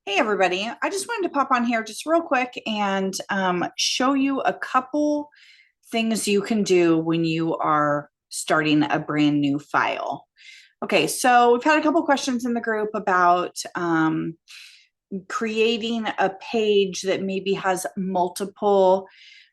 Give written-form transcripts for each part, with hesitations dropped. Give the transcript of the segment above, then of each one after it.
Hey everybody, I just wanted to pop on here just real quick and show you a couple things you can do when you are starting a brand new file. Okay, so we've had a couple questions in the group about creating a page that maybe has multiple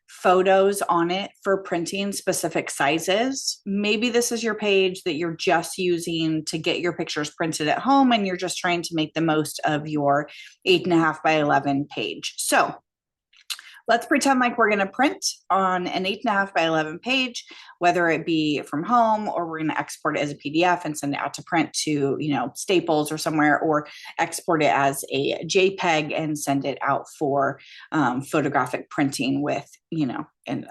photos on it for printing specific sizes. Maybe this is your page that you're just using to get your pictures printed at home and you're just trying to make the most of your 8.5 by 11 page. So let's pretend like we're going to print on an 8.5 by 11 page, whether it be from home or we're going to export it as a PDF and send it out to print to, Staples or somewhere, or export it as a JPEG and send it out for photographic printing with, in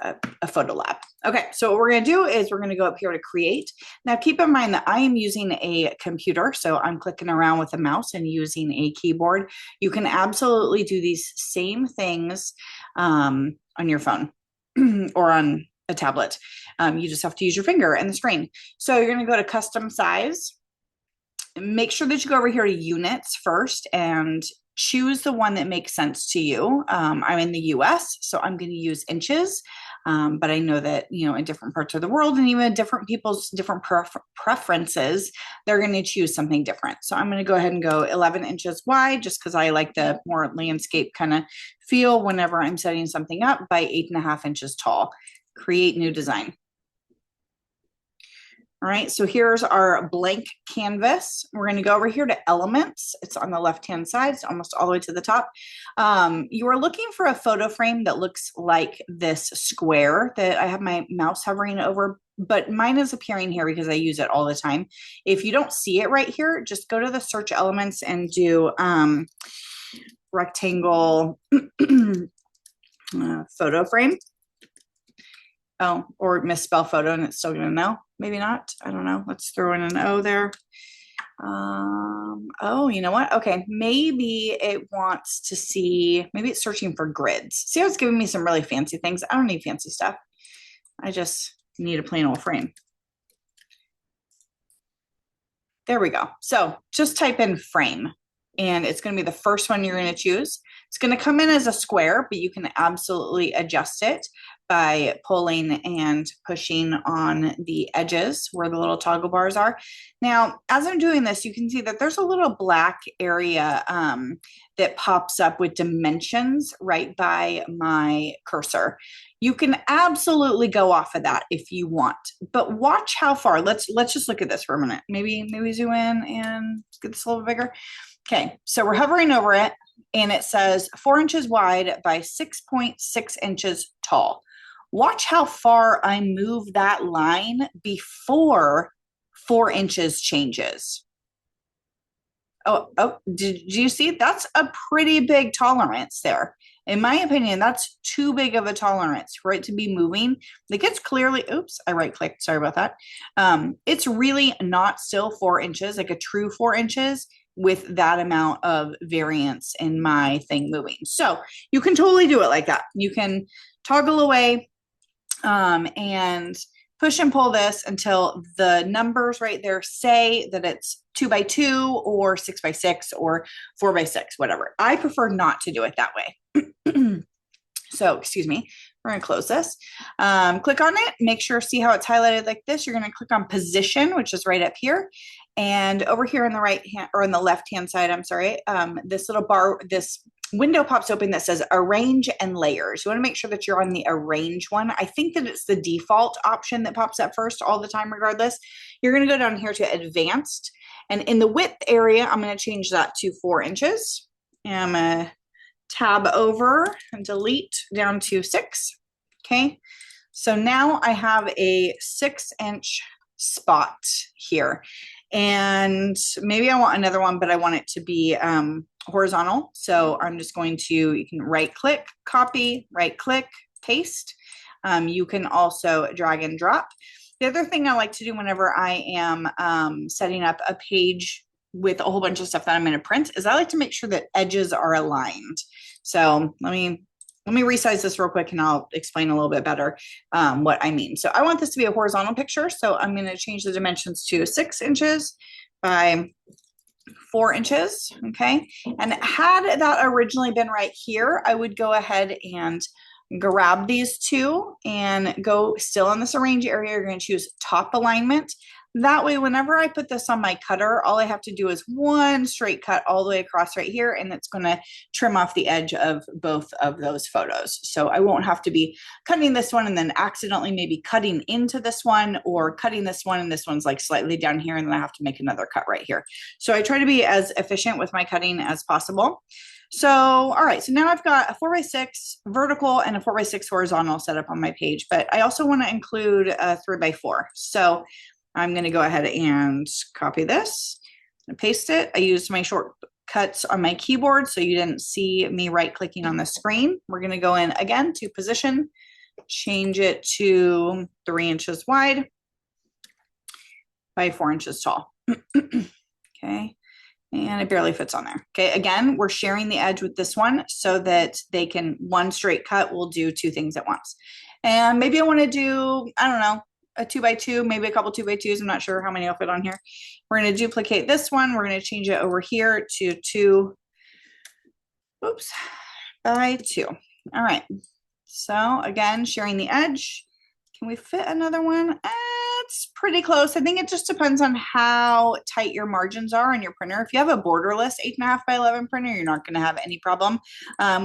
a photo lab. Okay, so what we're going to do is we're going to go up here to create. Now, keep in mind that I am using a computer, so I'm clicking around with a mouse and using a keyboard. You can absolutely do these same things on your phone or on a tablet. You just have to use your finger and the screen. So you're going to go to custom size. Make sure that you go over here to units first and choose the one that makes sense to you. I'm in the US, so I'm going to use inches. But I know that, in different parts of the world and even different people's different preferences, they're going to choose something different. So I'm going to go ahead and go 11 inches wide just because I like the more landscape kind of feel whenever I'm setting something up, by 8.5 inches tall. Create new design. All right, so here's our blank canvas. We're going to go over here to elements. It's on the left-hand side, it's almost all the way to the top. You are looking for a photo frame that looks like this square that I have my mouse hovering over, but mine is appearing here because I use it all the time. If you don't see it right here, just go to the search elements and do rectangle photo frame. Oh, or misspell photo and it's still going to know. Maybe not. I don't know. Let's throw in an O there. Oh, you know what? Okay. Maybe it wants to see, maybe it's searching for grids. See how it's giving me some really fancy things? I don't need fancy stuff. I just need a plain old frame. There we go. So just type in frame and it's going to be the first one you're going to choose. It's going to come in as a square, but you can absolutely adjust it by pulling and pushing on the edges where the little toggle bars are. Now, as I'm doing this, you can see that there's a little black area that pops up with dimensions right by my cursor. You can absolutely go off of that if you want, but watch how far. Let's just look at this for a minute. Maybe zoom in and get this a little bit bigger. Okay, so we're hovering over it and it says 4 inches wide by 6.6 inches tall. Watch how far I move that line before 4 inches changes. Oh, did you see? That's a pretty big tolerance there. In my opinion, that's too big of a tolerance for it to be moving. Like it's clearly, oops, I right clicked, sorry about that. It's really not still 4 inches, like a true 4 inches with that amount of variance in my thing moving. So you can totally do it like that. You can toggle away and push and pull this until the numbers right there say that it's 2 by 2 or 6 by 6 or 4 by 6, whatever. I prefer not to do it that way. So, excuse me, we're going to close this. Click on it, make sure, see how it's highlighted like this. You're going to click on position, which is right up here. And over here on the right hand or on the left hand side, I'm sorry, this little bar, this window pops open that says arrange and layers. You want to make sure that you're on the arrange one. I think that it's the default option that pops up first all the time, regardless. You're going to go down here to advanced. And in the width area, I'm going to change that to 4 inches. And I'm going to tab over and delete down to 6. Okay. So now I have a 6-inch spot here. And maybe I want another one, but I want it to be horizontal. So I'm just going to, you can right click, copy, right click, paste. You can also drag and drop. The other thing I like to do whenever I am setting up a page with a whole bunch of stuff that I'm going to print is I like to make sure that edges are aligned. So let me resize this real quick and I'll explain a little bit better what I mean. So I want this to be a horizontal picture. So I'm going to change the dimensions to 6 inches by 4 inches. Okay. And had that originally been right here, I would go ahead and grab these two and go still in this arrange area. You're going to choose top alignment. That way, whenever I put this on my cutter, all I have to do is one straight cut all the way across right here, and it's going to trim off the edge of both of those photos. So I won't have to be cutting this one and then accidentally maybe cutting into this one, or cutting this one and this one's like slightly down here and then I have to make another cut right here. So I try to be as efficient with my cutting as possible. So, all right, so now I've got a 4x6 vertical and a 4x6 horizontal set up on my page, but I also want to include a 3x4. So I'm going to go ahead and copy this and paste it. I used my shortcuts on my keyboard, so you didn't see me right clicking on the screen. We're going to go in again to position, change it to 3 inches wide by 4 inches tall. Okay. And it barely fits on there. Okay, again, we're sharing the edge with this one so that they can, one straight cut will do two things at once. And maybe I want to do, I don't know, a 2x2, maybe a couple 2x2s. I'm not sure how many I'll fit on here. We're going to duplicate this one. We're going to change it over here to 2, oops, by 2. All right. So again, sharing the edge. Can we fit another one? It's pretty close. I think it just depends on how tight your margins are on your printer. If you have a borderless 8.5 by 11 printer, you're not going to have any problem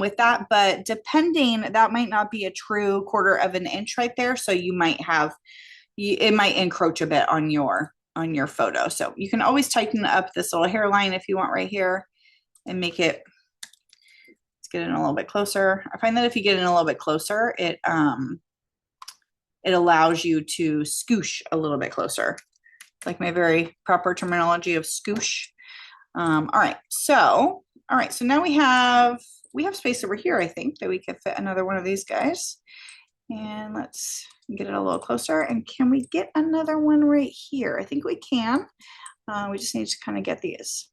with that. But depending, that might not be a true 1/4 of an inch right there. So you might have, it might encroach a bit on your photo. So you can always tighten up this little hairline if you want right here and make it, let's get in a little bit closer. I find that if you get in a little bit closer, it allows you to scoosh a little bit closer, like my very proper terminology of scoosh. All right, so now we have space over here, I think, that we could fit another one of these guys. And let's get it a little closer. And can we get another one right here? I think we can. We just need to kind of get these.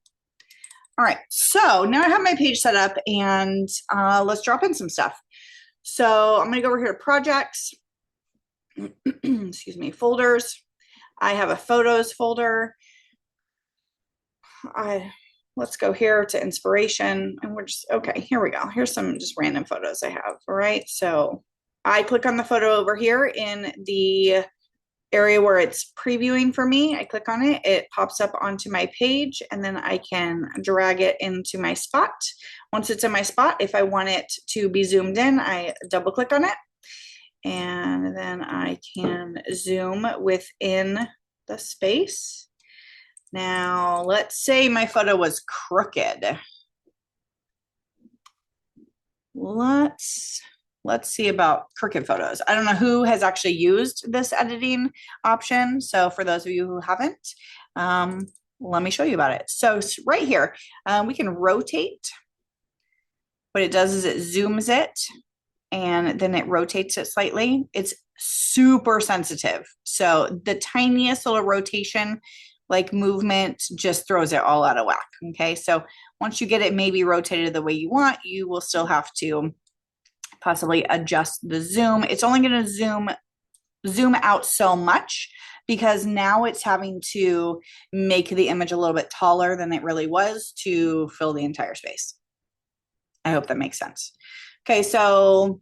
All right, so now I have my page set up, and let's drop in some stuff. So I'm gonna go over here to projects. Excuse me, folders. I have a photos folder. Let's go here to inspiration, and we're just, okay, here we go. Here's some just random photos I have. All right, so I click on the photo over here in the area where it's previewing for me. I click on it, it pops up onto my page, and then I can drag it into my spot. Once it's in my spot, if I want it to be zoomed in, I double click on it. And then I can zoom within the space. Now, let's say my photo was crooked. Let's see about crooked photos. I don't know who has actually used this editing option. So for those of you who haven't, let me show you about it. So right here, we can rotate. What it does is it zooms it, and then it rotates it slightly. It's super sensitive. So the tiniest little rotation, like movement, just throws it all out of whack. Okay, so once you get it maybe rotated the way you want, you will still have to possibly adjust the zoom. It's only going to zoom out so much, because now it's having to make the image a little bit taller than it really was to fill the entire space. I hope that makes sense. Okay, so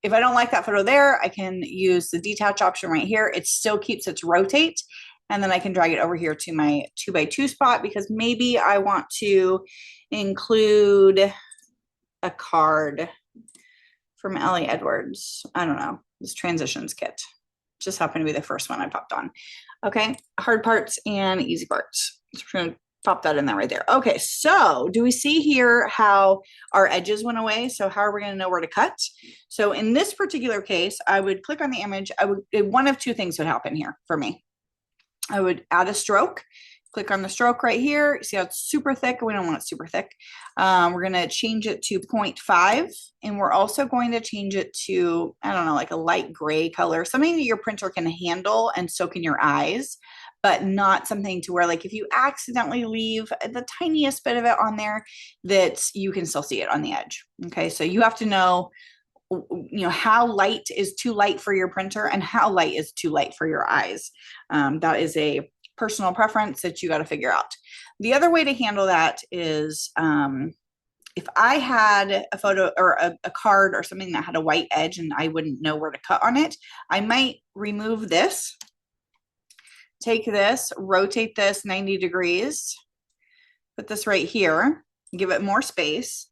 if I don't like that photo there, I can use the detach option right here. It still keeps its rotate, and then I can drag it over here to my 2x2 spot, because maybe I want to include a card from Ellie Edwards. I don't know, this transitions kit. Just happened to be the first one I popped on. Okay, hard parts and easy parts. So we're gonna pop that in there right there. Okay, so do we see here how our edges went away? So how are we going to know where to cut? So in this particular case, I would click on the image. One of two things would happen here for me. I would add a stroke, click on the stroke right here. See how it's super thick? We don't want it super thick. We're going to change it to 0.5, and we're also going to change it to, I don't know, like a light gray color, something that your printer can handle and soak in your eyes, but not something to where, like, if you accidentally leave the tiniest bit of it on there, that you can still see it on the edge. Okay, so you have to know, how light is too light for your printer and how light is too light for your eyes. That is a personal preference that you got to figure out. The other way to handle that is if I had a photo or a card or something that had a white edge and I wouldn't know where to cut on it, I might remove this, take this, rotate this 90 degrees, put this right here, give it more space,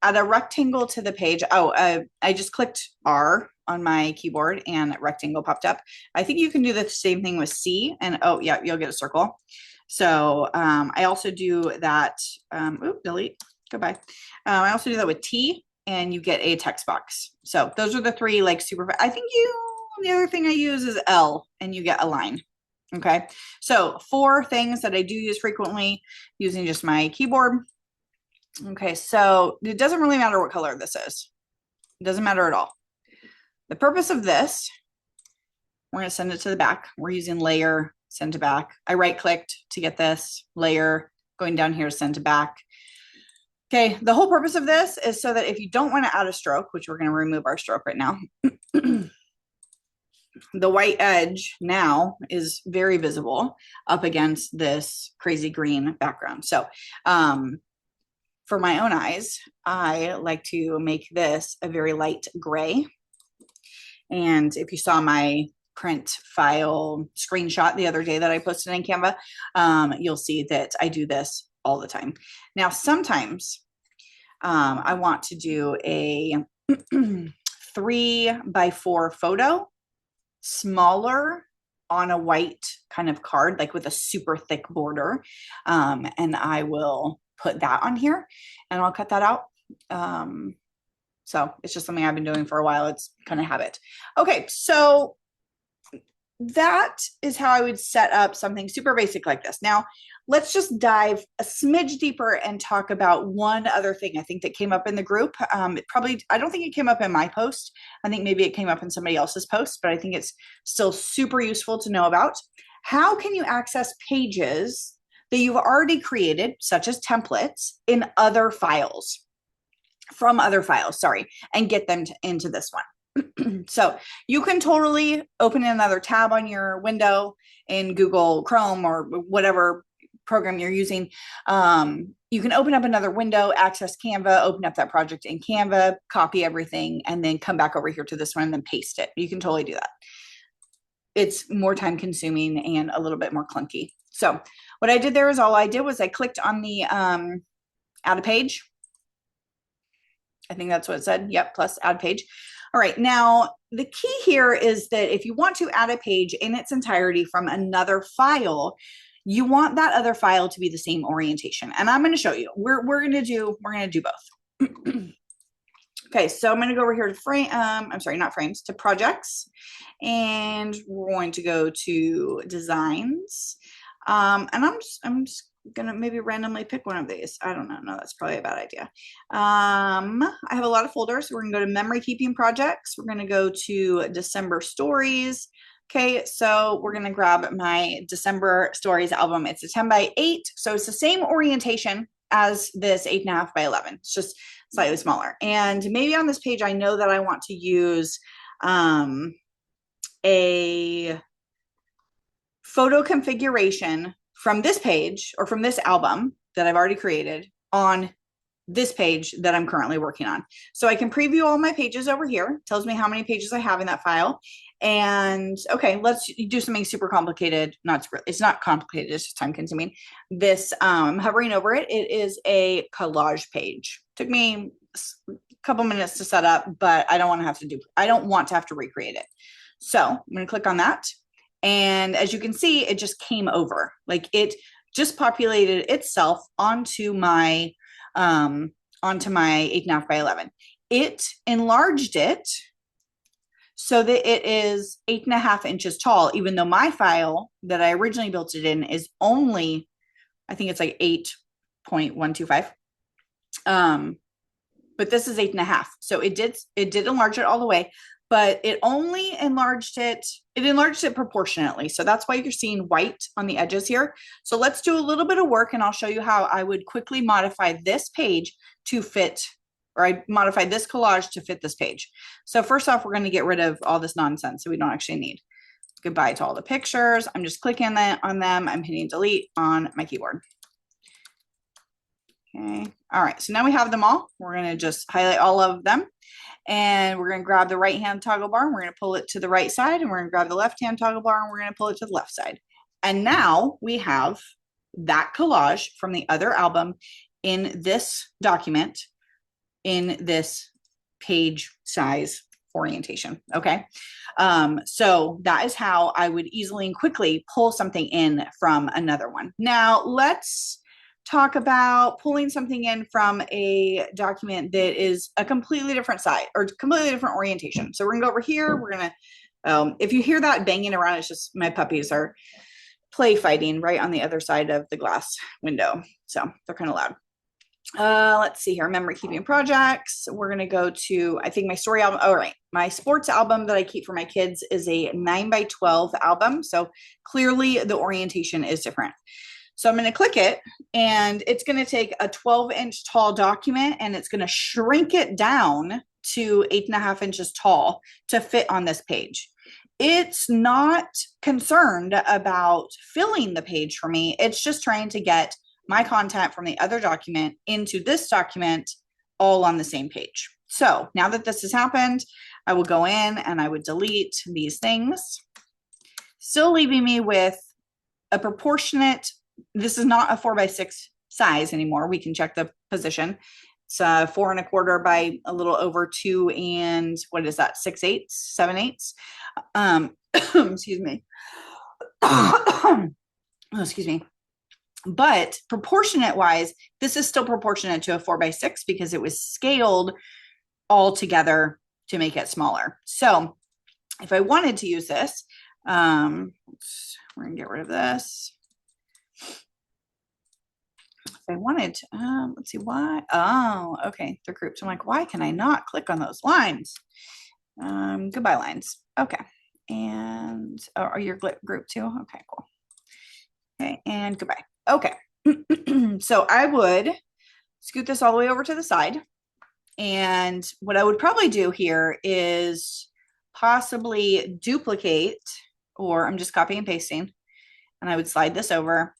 add a rectangle to the page. Oh, I just clicked R on my keyboard and a rectangle popped up. I think you can do the same thing with C and oh yeah, you'll get a circle. So I also do that, delete, goodbye. I also do that with T and you get a text box. So those are the three like super, I think the other thing I use is L and you get a line. Okay, so 4 things that I do use frequently using just my keyboard. Okay, so it doesn't really matter what color this is. It doesn't matter at all. The purpose of this, we're going to send it to the back. We're using layer, send to back. I right clicked to get this layer, going down here, send to back. Okay, the whole purpose of this is so that if you don't want to add a stroke, which we're going to remove our stroke right now, the white edge now is very visible up against this crazy green background. So for my own eyes, I like to make this a very light gray. And if you saw my print file screenshot the other day that I posted in Canva, you'll see that I do this all the time. Now, sometimes I want to do a 3x4 photo, smaller on a white kind of card, like with a super thick border. And I will put that on here and I'll cut that out. So it's just something I've been doing for a while. It's kind of habit. Okay, so that is how I would set up something super basic like this. Now, let's just dive a smidge deeper and talk about one other thing I think that came up in the group. I don't think it came up in my post. I think maybe it came up in somebody else's post, but I think it's still super useful to know about. How can you access pages that you've already created, such as templates, in other files? From other files, sorry, and get them into this one. So you can totally open another tab on your window in Google Chrome or whatever program you're using. You can open up another window, access Canva, open up that project in Canva, copy everything, and then come back over here to this one and then paste it. You can totally do that. It's more time consuming and a little bit more clunky. So what I did there is all I did was I clicked on the add a page. I think that's what it said. Yep, plus add page. All right, now the key here is that if you want to add a page in its entirety from another file, you want that other file to be the same orientation. And I'm going to show you. We're going to do both. Okay, so I'm going to go over here to frame. I'm sorry, not frames, to projects, and we're going to go to designs. And I'm just gonna maybe randomly pick one of these. I don't know. No, that's probably a bad idea. I have a lot of folders. We're gonna go to memory keeping projects. We're gonna go to December stories. Okay, so we're gonna grab my December stories album. It's a 10x8, so it's the same orientation as this 8.5x11. It's just slightly smaller. And maybe on this page, I know that I want to use a photo configuration from this page or from this album that I've already created on this page that I'm currently working on. So I can preview all my pages over here. It tells me how many pages I have in that file. And okay, let's do something super complicated. It's not complicated, it's just time consuming. This, hovering over it, it is a collage page. Took me a couple minutes to set up, but I don't want to have to recreate it. So I'm going to click on that. And as you can see, it just came over, like it just populated itself onto my 8.5x11. It enlarged it so that it is 8.5 inches tall, even though my file that I originally built it in is only, I think it's like 8.125. But this is 8.5. So it did enlarge it all the way, but it only enlarged it proportionately. So that's why you're seeing white on the edges here. So let's do a little bit of work and I'll show you how I would quickly modify this page to fit, or I modified this collage to fit this page. So first off, we're going to get rid of all this nonsense that we don't actually need. Goodbye to all the pictures. I'm just clicking on them. I'm hitting delete on my keyboard. Okay. All right. So now we have them all. We're going to just highlight all of them. And we're going to grab the right hand toggle bar and we're going to pull it to the right side. And we're going to grab the left hand toggle bar and we're going to pull it to the left side. And now we have that collage from the other album in this document, in this page size orientation. Okay. So that is how I would easily and quickly pull something in from another one. Now let's talk about pulling something in from a document that is a completely different size or completely different orientation. So we're gonna go over here. We're gonna, if you hear that banging around, it's just my puppies are play fighting right on the other side of the glass window. So they're kind of loud. Let's see here, memory keeping projects. We're going to go to, I think my story album. All right. My sports album that I keep for my kids is a 9x12 album. So clearly the orientation is different. So I'm going to click it and it's going to take a 12-inch tall document and it's going to shrink it down to 8.5 inches tall to fit on this page. It's not concerned about filling the page for me. It's just trying to get my content from the other document into this document all on the same page. So now that this has happened, I will go in and I would delete these things, still leaving me with a proportionate, this is not a 4x6 size anymore. We can check the position. It's 4.25 by a little over 2 and what is that? 6/8, 7/8. Excuse me. Oh, excuse me. But proportionate wise, this is still proportionate to a 4x6 because it was scaled all together to make it smaller. So if I wanted to use this, we're gonna get rid of this. If I wanted to, let's see why. Oh, okay, they're grouped. I'm like, why can I not click on those lines? Goodbye lines. Okay, and are your group too? Okay, cool. Okay, and goodbye. Okay, so I would scoot this all the way over to the side. And what I would probably do here is possibly duplicate, or I'm just copying and pasting, and I would slide this over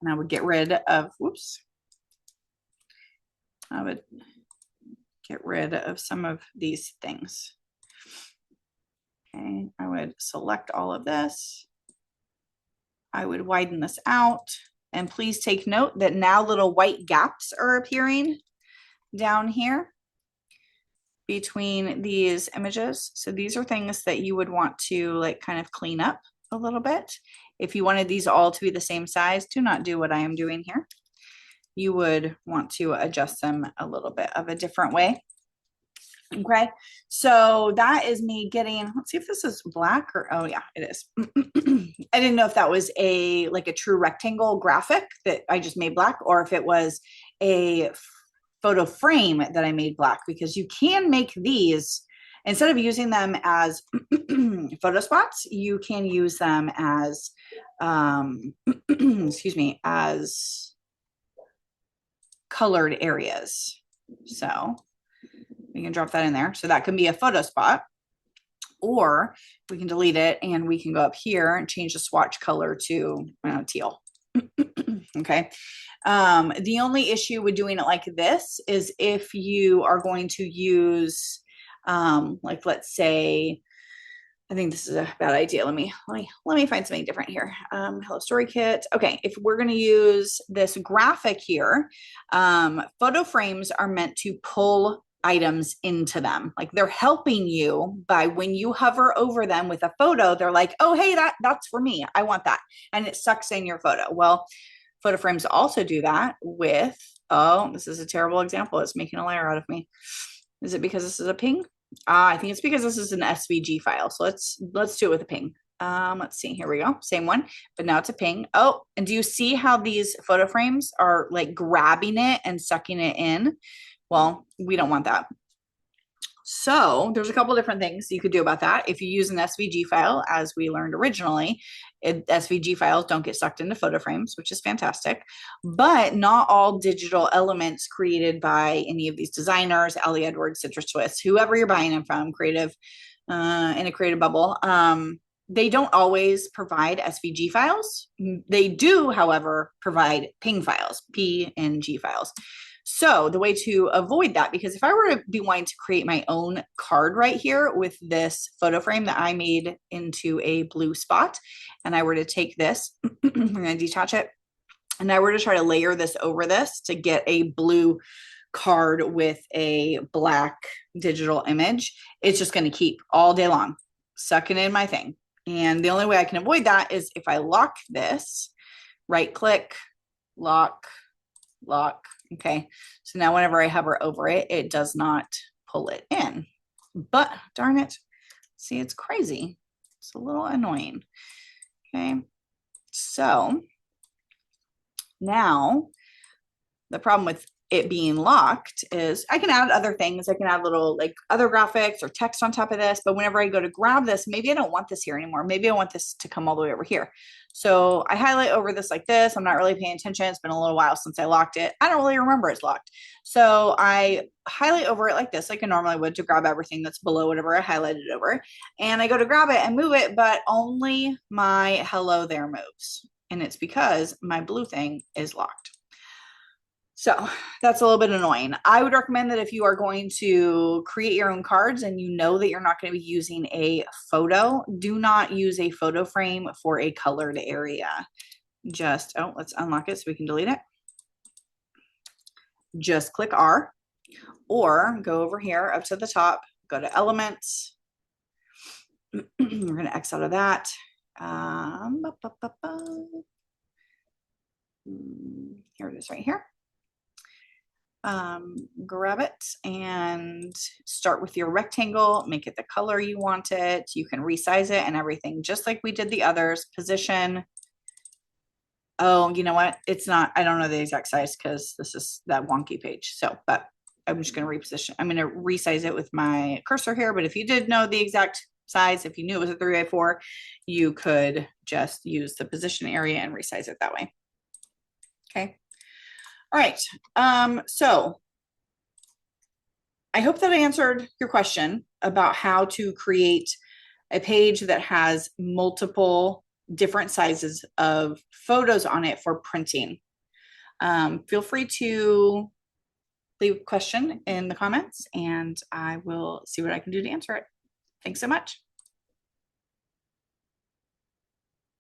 and I would get rid of, whoops, I would get rid of some of these things. Okay, I would select all of this. I would widen this out, and please take note that now little white gaps are appearing down here between these images. So these are things that you would want to like kind of clean up a little bit. If you wanted these all to be the same size, do not do what I am doing here. You would want to adjust them a little bit of a different way. Okay, so that is me getting, let's see if this is black or, oh yeah, it is. I didn't know if that was a like a true rectangle graphic that I just made black, or if it was a photo frame that I made black, because you can make these, instead of using them as photo spots, you can use them as, excuse me, as colored areas. So we can drop that in there. So that can be a photo spot, or we can delete it and we can go up here and change the swatch color to teal. Okay. The only issue with doing it like this is if you are going to use, like, let's say, I think this is a bad idea. Let me find something different here. Hello Story Kit. Okay, if we're going to use this graphic here, photo frames are meant to pull items into them. Like they're helping you by when you hover over them with a photo, they're like, oh, hey, that's for me. I want that. And it sucks in your photo. Well, photo frames also do that with, oh, this is a terrible example. It's making a layer out of me. Is it because this is a ping? I think it's because this is an SVG file. So let's do it with a ping. Let's see, here we go. Same one, but now it's a ping. Oh, and do you see how these photo frames are like grabbing it and sucking it in? Well, we don't want that. So there's a couple different things you could do about that. If you use an SVG file, as we learned originally, SVG files don't get sucked into photo frames, which is fantastic. But not all digital elements created by any of these designers, Ali Edwards, Citrus Swiss, whoever you're buying them from, creative, in a creative bubble, They don't always provide SVG files. They do, however, provide PNG files, PNG files. So the way to avoid that, because if I were to be wanting to create my own card right here with this photo frame that I made into a blue spot, and I were to take this, I'm going to detach it, and I were to try to layer this over this to get a blue card with a black digital image, it's just going to keep all day long, sucking in my thing. And the only way I can avoid that is if I lock this, right click, lock, lock. Okay. So now whenever I hover over it, it does not pull it in. But darn it. See, it's crazy. It's a little annoying. Okay. So now the problem with it being locked is I can add other things. I can add little like other graphics or text on top of this, but whenever I go to grab this, maybe I don't want this here anymore. Maybe I want this to come all the way over here. So I highlight over this like this. I'm not really paying attention. It's been a little while since I locked it. I don't really remember it's locked. So I highlight over it like this, like I normally would, to grab everything that's below whatever I highlighted over. And I go to grab it and move it, but only my hello there moves. And it's because my blue thing is locked. So that's a little bit annoying. I would recommend that if you are going to create your own cards and you know that you're not going to be using a photo, do not use a photo frame for a colored area. Just, oh, let's unlock it so we can delete it. Just click R or go over here up to the top, go to elements. We're going to X out of that. Here it is right here. Grab it and start with your rectangle, make it the color you want it. You can resize it and everything, just like we did the others. Position. Oh, you know what? It's not, I don't know the exact size because this is that wonky page. So, but I'm just going to reposition. I'm going to resize it with my cursor here. But if you did know the exact size, if you knew it was a 3x4, you could just use the position area and resize it that way. Okay. All right. So I hope that I answered your question about how to create a page that has multiple different sizes of photos on it for printing. Feel free to leave a question in the comments and I will see what I can do to answer it. Thanks so much.